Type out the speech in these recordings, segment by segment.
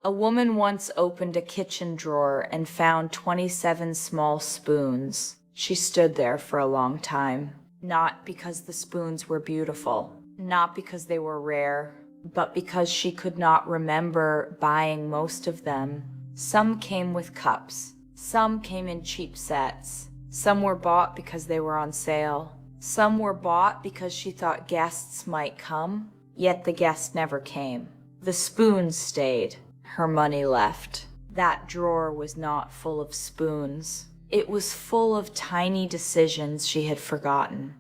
A woman once opened a kitchen drawer and found 27 small spoons. She stood there for a long time, not because the spoons were beautiful, not because they were rare, but because she could not remember buying most of them. Some came with cups, some came in cheap sets, some were bought because they were on sale, some were bought because she thought guests might come, yet the guest never came. The spoons stayed. Her money left. That drawer was not full of spoons. It was full of tiny decisions she had forgotten.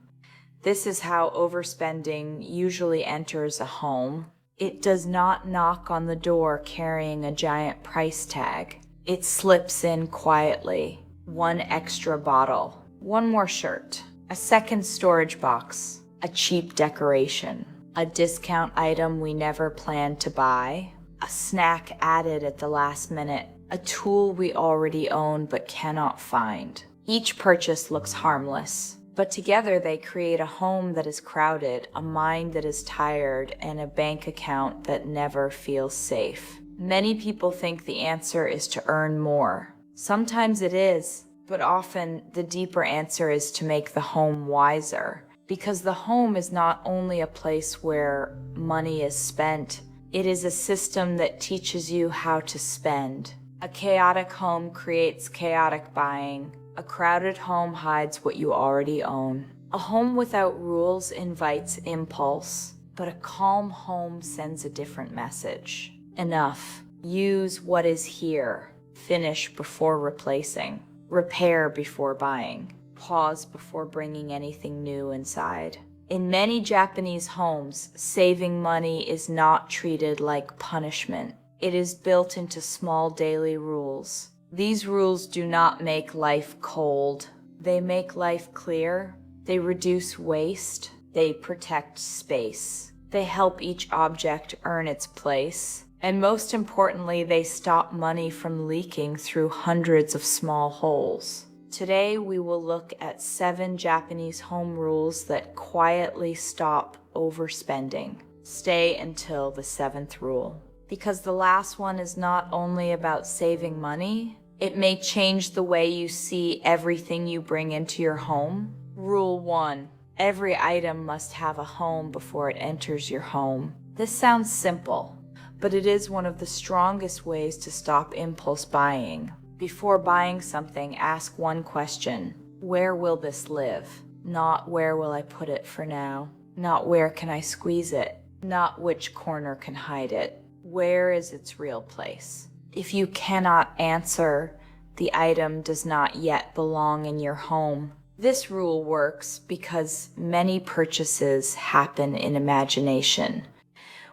This is how overspending usually enters a home. It does not knock on the door carrying a giant price tag. It slips in quietly. One extra bottle, one more shirt, a second storage box, a cheap decoration, a discount item we never planned to buy, a snack added at the last minute, a tool we already own but cannot find. Each purchase looks harmless, but together they create a home that is crowded, a mind that is tired, and a bank account that never feels safe. Many people think the answer is to earn more. Sometimes it is, but often the deeper answer is to make the home wiser. Because the home is not only a place where money is spent, it is a system that teaches you how to spend. A chaotic home creates chaotic buying. A crowded home hides what you already own. A home without rules invites impulse, but a calm home sends a different message. Enough. Use what is here. Finish before replacing. Repair before buying. Pause before bringing anything new inside. In many Japanese homes, saving money is not treated like punishment. It is built into small daily rules. These rules do not make life cold. They make life clear. They reduce waste. They protect space. They help each object earn its place. And most importantly, they stop money from leaking through hundreds of small holes. Today, we will look at 7 Japanese home rules that quietly stop overspending. Stay until the 7th rule. Because the last one is not only about saving money, it may change the way you see everything you bring into your home. Rule 1. Every item must have a home before it enters your home. This sounds simple, but it is one of the strongest ways to stop impulse buying. Before buying something, ask one question. Where will this live? Not where will I put it for now? Not where can I squeeze it? Not which corner can hide it? Where is its real place? If you cannot answer, the item does not yet belong in your home. This rule works because many purchases happen in imagination.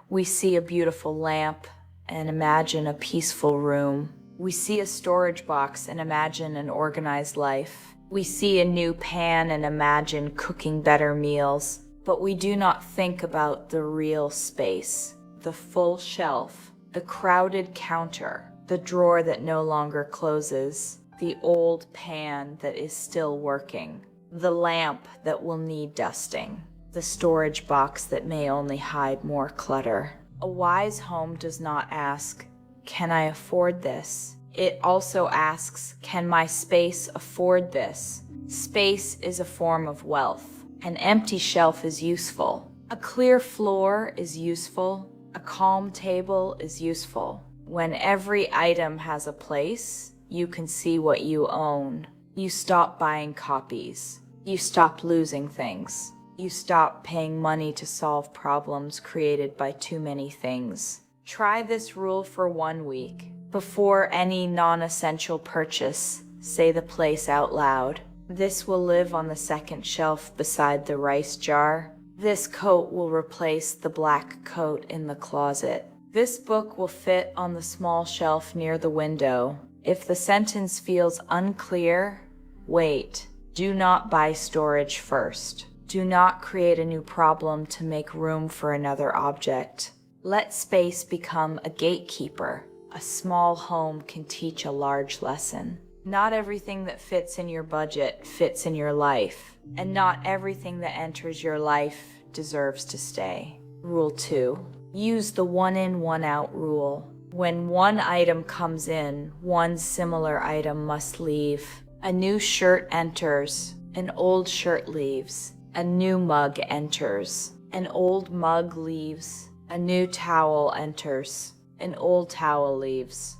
We see a beautiful lamp and imagine a peaceful room. We see a storage box and imagine an organized life. We see a new pan and imagine cooking better meals. But we do not think about the real space, the full shelf, the crowded counter, the drawer that no longer closes, the old pan that is still working, the lamp that will need dusting, the storage box that may only hide more clutter. A wise home does not ask, "Can I afford this?" It also asks, "Can my space afford this?" Space is a form of wealth. An empty shelf is useful. A clear floor is useful. A calm table is useful. When every item has a place, you can see what you own. You stop buying copies. You stop losing things. You stop paying money to solve problems created by too many things. Try this rule for 1 week. Before any non-essential purchase, say the place out loud. This will live on the second shelf beside the rice jar. This coat will replace the black coat in the closet. This book will fit on the small shelf near the window. If the sentence feels unclear, wait. Do not buy storage first. Do not create a new problem to make room for another object. Let space become a gatekeeper. A small home can teach a large lesson. Not everything that fits in your budget fits in your life, and not everything that enters your life deserves to stay. Rule 2. Use the one in, one out rule. When one item comes in, one similar item must leave. A new shirt enters, an old shirt leaves. A new mug enters, an old mug leaves. A new towel enters, an old towel leaves.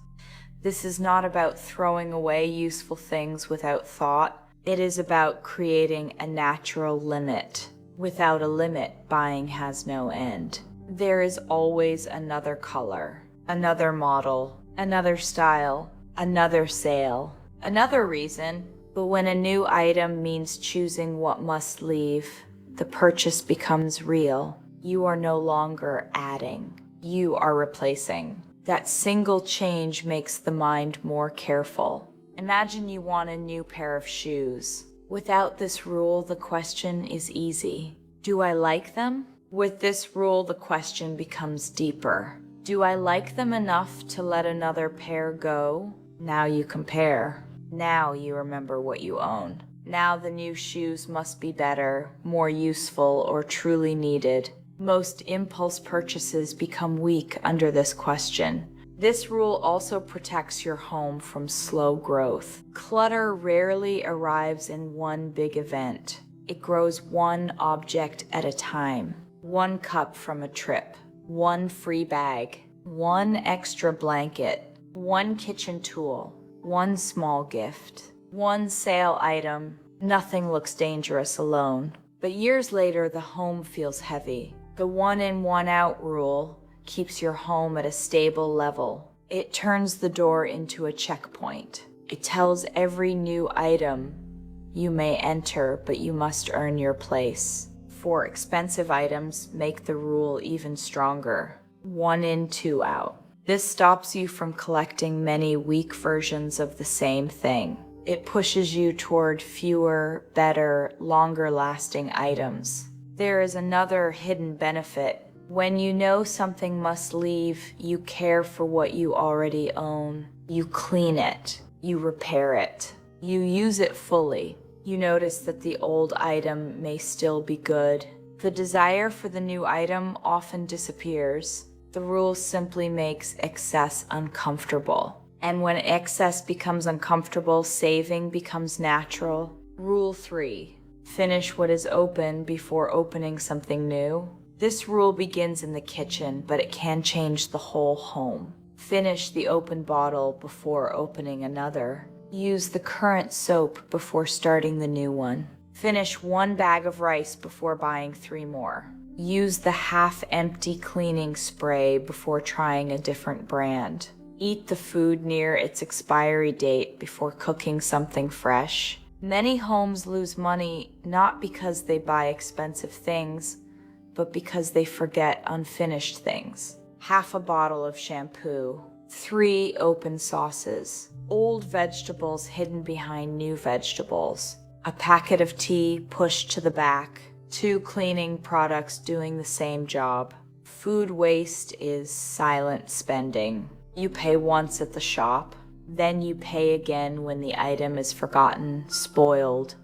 This is not about throwing away useful things without thought. It is about creating a natural limit. Without a limit, buying has no end. There is always another color, another model, another style, another sale, another reason. But when a new item means choosing what must leave, the purchase becomes real. You are no longer adding, you are replacing. That single change makes the mind more careful. Imagine you want a new pair of shoes. Without this rule, the question is easy. Do I like them? With this rule, the question becomes deeper. Do I like them enough to let another pair go? Now you compare. Now you remember what you own. Now the new shoes must be better, more useful, or truly needed. Most impulse purchases become weak under this question. This rule also protects your home from slow growth. Clutter rarely arrives in one big event. It grows one object at a time. One cup from a trip, one free bag, one extra blanket, one kitchen tool, one small gift, one sale item. Nothing looks dangerous alone. But years later, the home feels heavy. The one in, one out rule keeps your home at a stable level. It turns the door into a checkpoint. It tells every new item, you may enter, but you must earn your place. For expensive items, make the rule even stronger. One in, two out. This stops you from collecting many weak versions of the same thing. It pushes you toward fewer, better, longer-lasting items. There is another hidden benefit. When you know something must leave, you care for what you already own. You clean it. You repair it. You use it fully. You notice that the old item may still be good. The desire for the new item often disappears. The rule simply makes excess uncomfortable. And when excess becomes uncomfortable, saving becomes natural. Rule 3. Finish what is open before opening something new. This rule begins in the kitchen, but it can change the whole home. Finish the open bottle before opening another. Use the current soap before starting the new one. Finish one bag of rice before buying 3 more. Use the half-empty cleaning spray before trying a different brand. Eat the food near its expiry date before cooking something fresh. Many homes lose money not because they buy expensive things, but because they forget unfinished things. Half a bottle of shampoo, 3 open sauces, old vegetables hidden behind new vegetables, a packet of tea pushed to the back, 2 cleaning products doing the same job. Food waste is silent spending. You pay once at the shop, then you pay again when the item is forgotten, spoiled,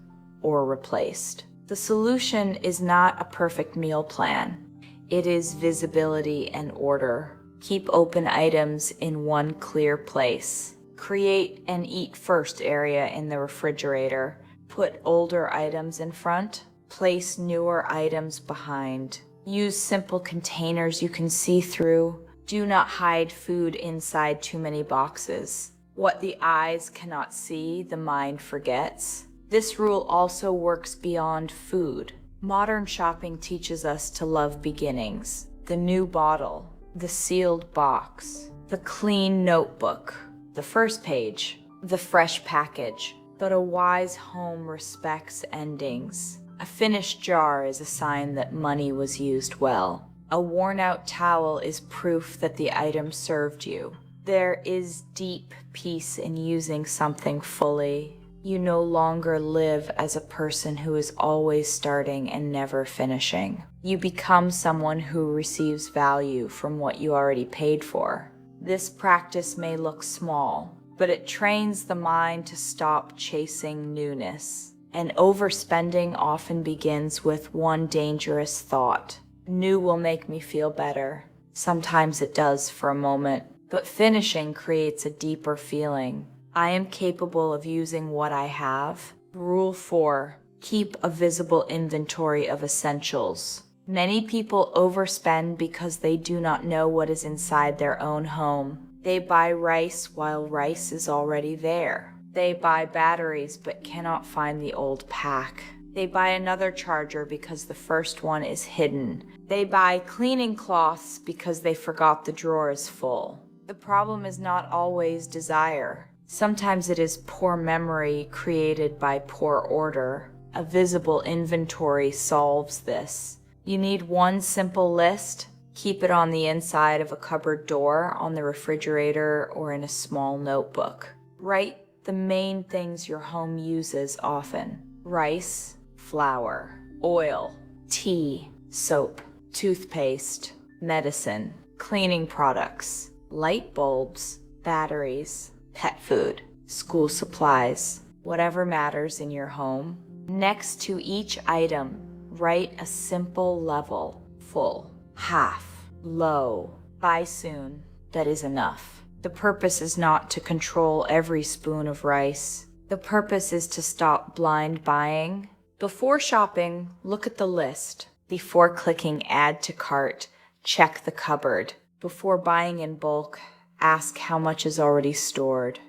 or replaced. The solution is not a perfect meal plan. It is visibility and order. Keep open items in one clear place. Create an eat first area in the refrigerator. Put older items in front. Place newer items behind. Use simple containers you can see through. Do not hide food inside too many boxes. What the eyes cannot see, the mind forgets. This rule also works beyond food. Modern shopping teaches us to love beginnings. The new bottle, the sealed box, the clean notebook, the first page, the fresh package. But a wise home respects endings. A finished jar is a sign that money was used well. A worn-out towel is proof that the item served you. There is deep peace in using something fully. You no longer live as a person who is always starting and never finishing. You become someone who receives value from what you already paid for. This practice may look small, but it trains the mind to stop chasing newness. And overspending often begins with one dangerous thought. New will make me feel better. Sometimes it does for a moment, but finishing creates a deeper feeling. I am capable of using what I have. Rule 4. Keep a visible inventory of essentials. Many people overspend because they do not know what is inside their own home. They buy rice while rice is already there. They buy batteries but cannot find the old pack. They buy another charger because the first one is hidden. They buy cleaning cloths because they forgot the drawer is full. The problem is not always desire. Sometimes it is poor memory created by poor order. A visible inventory solves this. You need one simple list. Keep it on the inside of a cupboard door, on the refrigerator, or in a small notebook. Write the main things your home uses often. Rice, flour, oil, tea, soap, toothpaste, medicine, cleaning products, light bulbs, batteries, pet food, school supplies, whatever matters in your home. Next to each item, write a simple level: full, half, low, buy soon, that is enough. The purpose is not to control every spoon of rice. The purpose is to stop blind buying. Before shopping, look at the list. Before clicking add to cart, check the cupboard. Before buying in bulk, ask how much is already stored.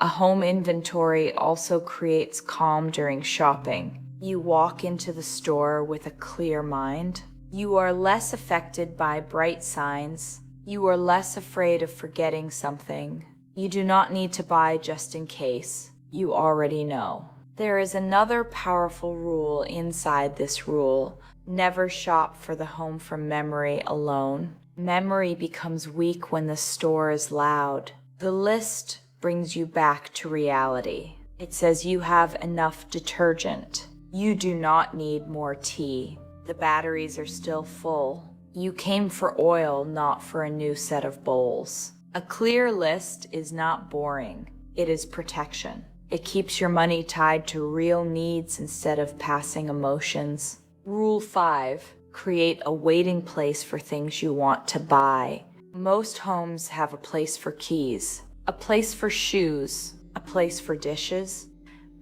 A home inventory also creates calm during shopping. You walk into the store with a clear mind. You are less affected by bright signs. You are less afraid of forgetting something. You do not need to buy just in case. You already know. There is another powerful rule inside this rule. Never shop for the home from memory alone. Memory becomes weak when the store is loud. The list brings you back to reality. It says you have enough detergent. You do not need more tea. The batteries are still full. You came for oil, not for a new set of bowls. A clear list is not boring. It is protection. It keeps your money tied to real needs instead of passing emotions. Rule 5. Create a waiting place for things you want to buy. Most homes have a place for keys, a place for shoes, a place for dishes,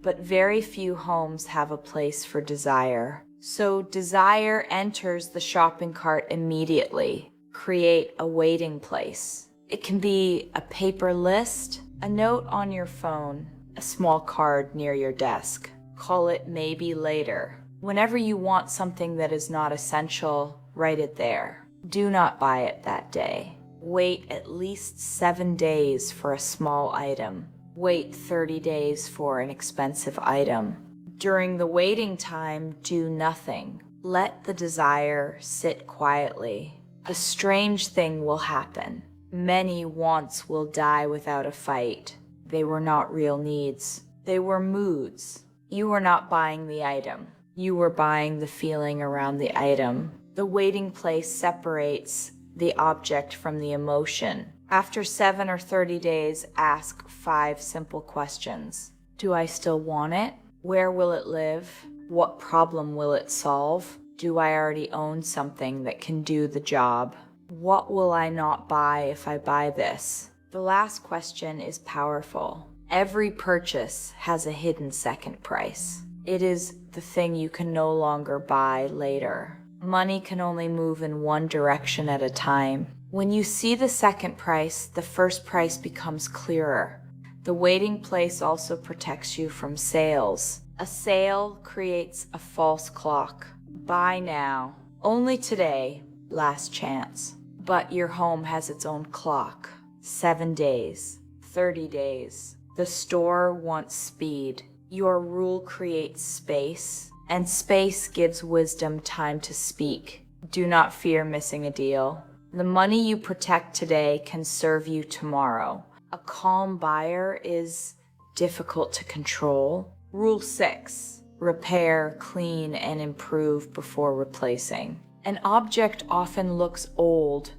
but very few homes have a place for desire. So desire enters the shopping cart immediately. Create a waiting place. It can be a paper list, a note on your phone, a small card near your desk. Call it maybe later. Whenever you want something that is not essential, write it there. Do not buy it that day. Wait at least 7 days for a small item. Wait 30 days for an expensive item. During the waiting time, do nothing. Let the desire sit quietly. A strange thing will happen. Many wants will die without a fight. They were not real needs. They were moods. You were not buying the item. You were buying the feeling around the item. The waiting place separates the object from the emotion. After 7 or 30 days, ask 5 simple questions. Do I still want it? Where will it live? What problem will it solve? Do I already own something that can do the job? What will I not buy if I buy this? The last question is powerful. Every purchase has a hidden second price. It is the thing you can no longer buy later. Money can only move in one direction at a time. When you see the second price, the first price becomes clearer. The waiting place also protects you from sales. A sale creates a false clock. Buy now. Only today. Last chance. But your home has its own clock. 7 days. 30 days. The store wants speed. Your rule creates space, and space gives wisdom time to speak. Do not fear missing a deal. The money you protect today can serve you tomorrow. A calm buyer is difficult to control. Rule 6. Repair, clean, and improve before replacing. An object often looks old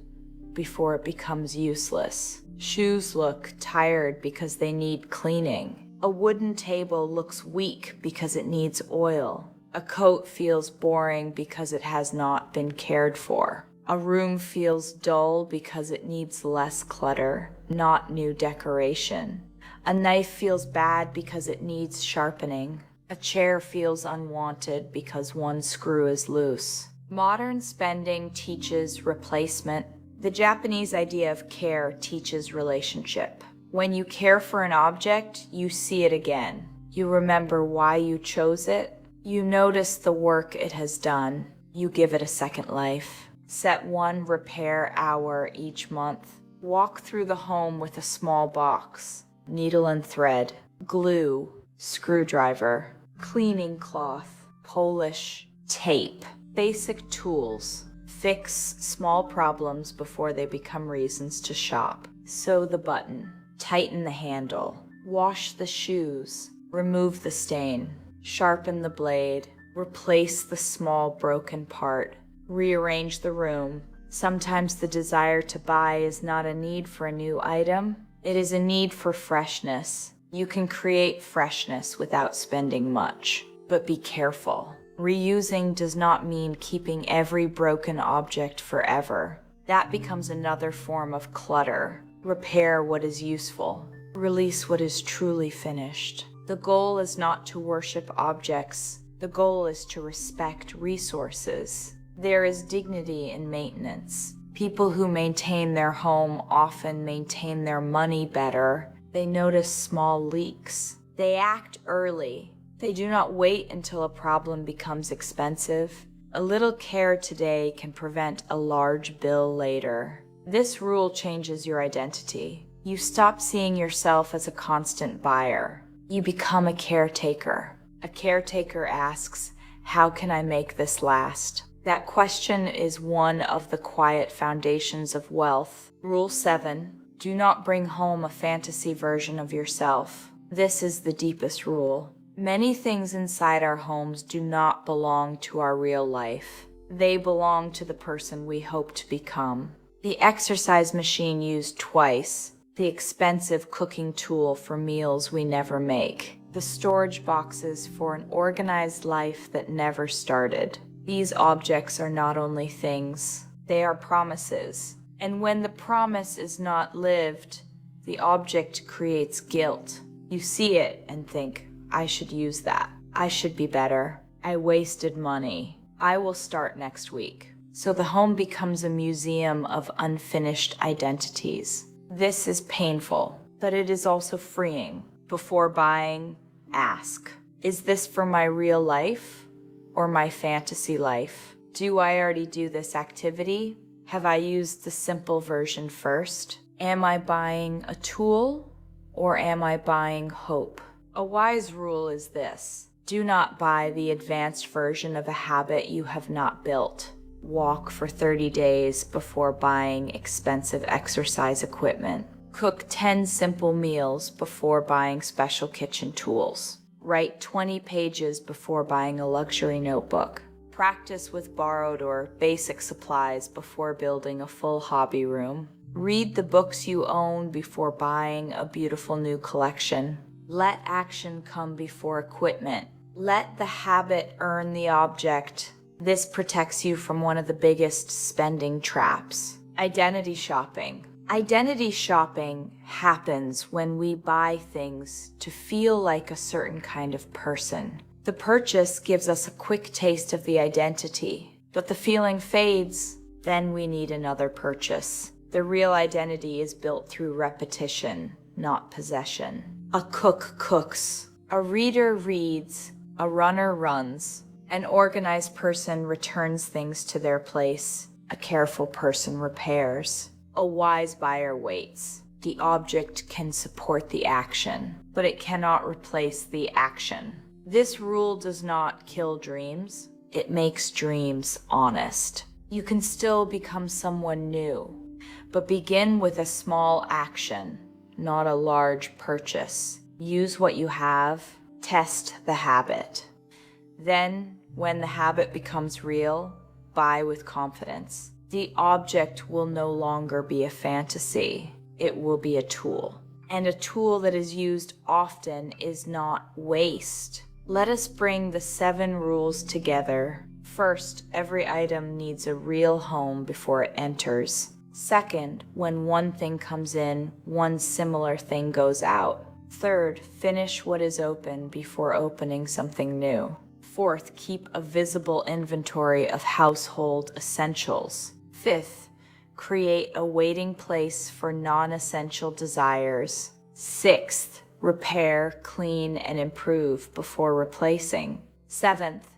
before it becomes useless. Shoes look tired because they need cleaning. A wooden table looks weak because it needs oil. A coat feels boring because it has not been cared for. A room feels dull because it needs less clutter, not new decoration. A knife feels bad because it needs sharpening. A chair feels unwanted because one screw is loose. Modern spending teaches replacement. The Japanese idea of care teaches relationship. When you care for an object, you see it again. You remember why you chose it. You notice the work it has done. You give it a second life. Set one repair hour each month. Walk through the home with a small box. Needle and thread, glue, screwdriver, cleaning cloth, polish, tape. Basic tools. Fix small problems before they become reasons to shop. Sew the button. Tighten the handle. Wash the shoes. Remove the stain. Sharpen the blade. Replace the small broken part. Rearrange the room. Sometimes the desire to buy is not a need for a new item. It is a need for freshness. You can create freshness without spending much. But be careful. Reusing does not mean keeping every broken object forever. That becomes another form of clutter. Repair what is useful. Release what is truly finished. The goal is not to worship objects. The goal is to respect resources. There is dignity in maintenance. People who maintain their home often maintain their money better. They notice small leaks. They act early. They do not wait until a problem becomes expensive. A little care today can prevent a large bill later. This rule changes your identity. You stop seeing yourself as a constant buyer. You become a caretaker. A caretaker asks, "How can I make this last?" That question is one of the quiet foundations of wealth. Rule 7. Do not bring home a fantasy version of yourself. This is the deepest rule. Many things inside our homes do not belong to our real life. They belong to the person we hope to become. The exercise machine used twice, the expensive cooking tool for meals we never make, the storage boxes for an organized life that never started. These objects are not only things, they are promises. And when the promise is not lived, the object creates guilt. You see it and think, I should use that. I should be better. I wasted money. I will start next week. So the home becomes a museum of unfinished identities. This is painful, but it is also freeing. Before buying, ask, is this for my real life or my fantasy life? Do I already do this activity? Have I used the simple version first? Am I buying a tool or am I buying hope? A wise rule is this: do not buy the advanced version of a habit you have not built. Walk for 30 days before buying expensive exercise equipment. Cook 10 simple meals before buying special kitchen tools. Write 20 pages before buying a luxury notebook. Practice with borrowed or basic supplies before building a full hobby room. Read the books you own before buying a beautiful new collection. Let action come before equipment. Let the habit earn the object. This protects you from one of the biggest spending traps: identity shopping. Identity shopping happens when we buy things to feel like a certain kind of person. The purchase gives us a quick taste of the identity, but the feeling fades. Then we need another purchase. The real identity is built through repetition, not possession. A cook cooks, a reader reads, a runner runs, an organized person returns things to their place, a careful person repairs. A wise buyer waits. The object can support the action, but it cannot replace the action. This rule does not kill dreams. It makes dreams honest. You can still become someone new, but begin with a small action, not a large purchase. Use what you have. Test the habit. Then, when the habit becomes real, buy with confidence. The object will no longer be a fantasy. It will be a tool. And a tool that is used often is not waste. Let us bring the 7 rules together. First, every item needs a real home before it enters. Second, when one thing comes in, one similar thing goes out. Third, finish what is open before opening something new. Fourth, keep a visible inventory of household essentials. Fifth, create a waiting place for non-essential desires. Sixth, repair, clean, and improve before replacing. Seventh,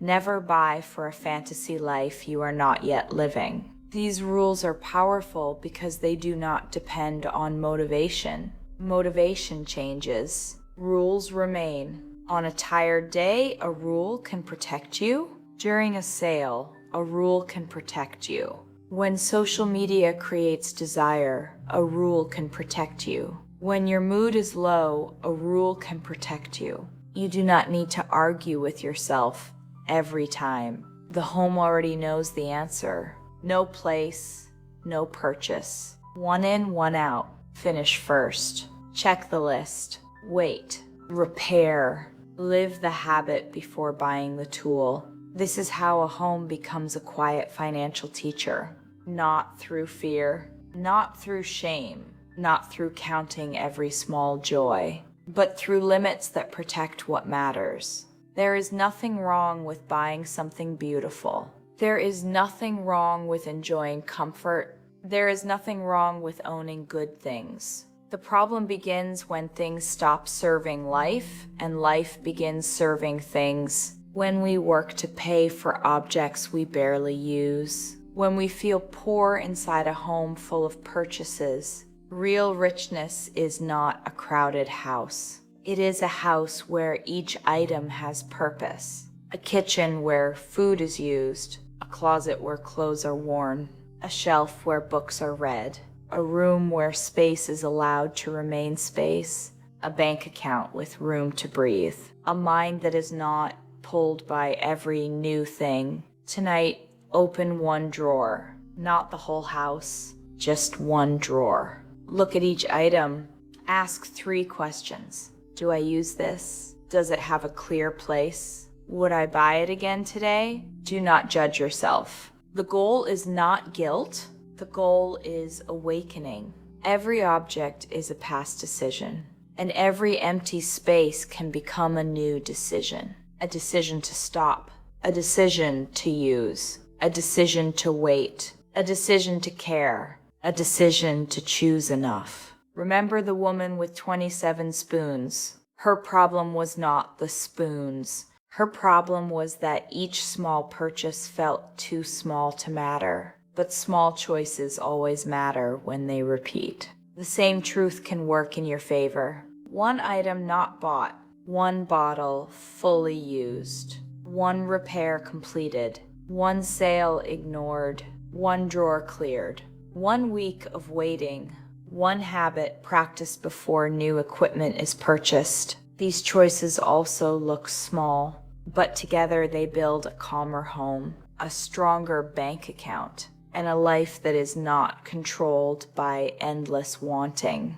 never buy for a fantasy life you are not yet living. These rules are powerful because they do not depend on motivation. Motivation changes. Rules remain. On a tired day, a rule can protect you. During a sale, a rule can protect you. When social media creates desire, a rule can protect you. When your mood is low, a rule can protect you. You do not need to argue with yourself every time. The home already knows the answer. No place, no purchase. One in, one out. Finish first. Check the list. Wait. Repair. Live the habit before buying the tool. This is how a home becomes a quiet financial teacher. Not through fear, not through shame, not through counting every small joy, but through limits that protect what matters. There is nothing wrong with buying something beautiful. There is nothing wrong with enjoying comfort. There is nothing wrong with owning good things. The problem begins when things stop serving life and life begins serving things. When we work to pay for objects we barely use. When we feel poor inside a home full of purchases. Real richness is not a crowded house. It is a house where each item has purpose. A kitchen where food is used. A closet where clothes are worn. A shelf where books are read. A room where space is allowed to remain space. A bank account with room to breathe. A mind that is not pulled by every new thing. Tonight, open one drawer. Not the whole house, just one drawer. Look at each item. Ask 3 questions. Do I use this? Does it have a clear place? Would I buy it again today? Do not judge yourself. The goal is not guilt. The goal is awakening. Every object is a past decision, and every empty space can become a new decision. A decision to stop, a decision to use, a decision to wait, a decision to care, a decision to choose enough. Remember the woman with 27 spoons. Her problem was not the spoons. Her problem was that each small purchase felt too small to matter. But small choices always matter when they repeat. The same truth can work in your favor. One item not bought, one bottle fully used, one repair completed, one sale ignored, one drawer cleared, 1 week of waiting, one habit practiced before new equipment is purchased. These choices also look small, but together they build a calmer home, a stronger bank account, and a life that is not controlled by endless wanting.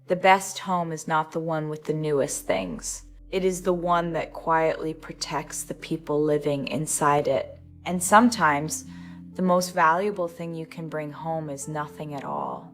The best home is not the one with the newest things. It is the one that quietly protects the people living inside it. And sometimes, the most valuable thing you can bring home is nothing at all.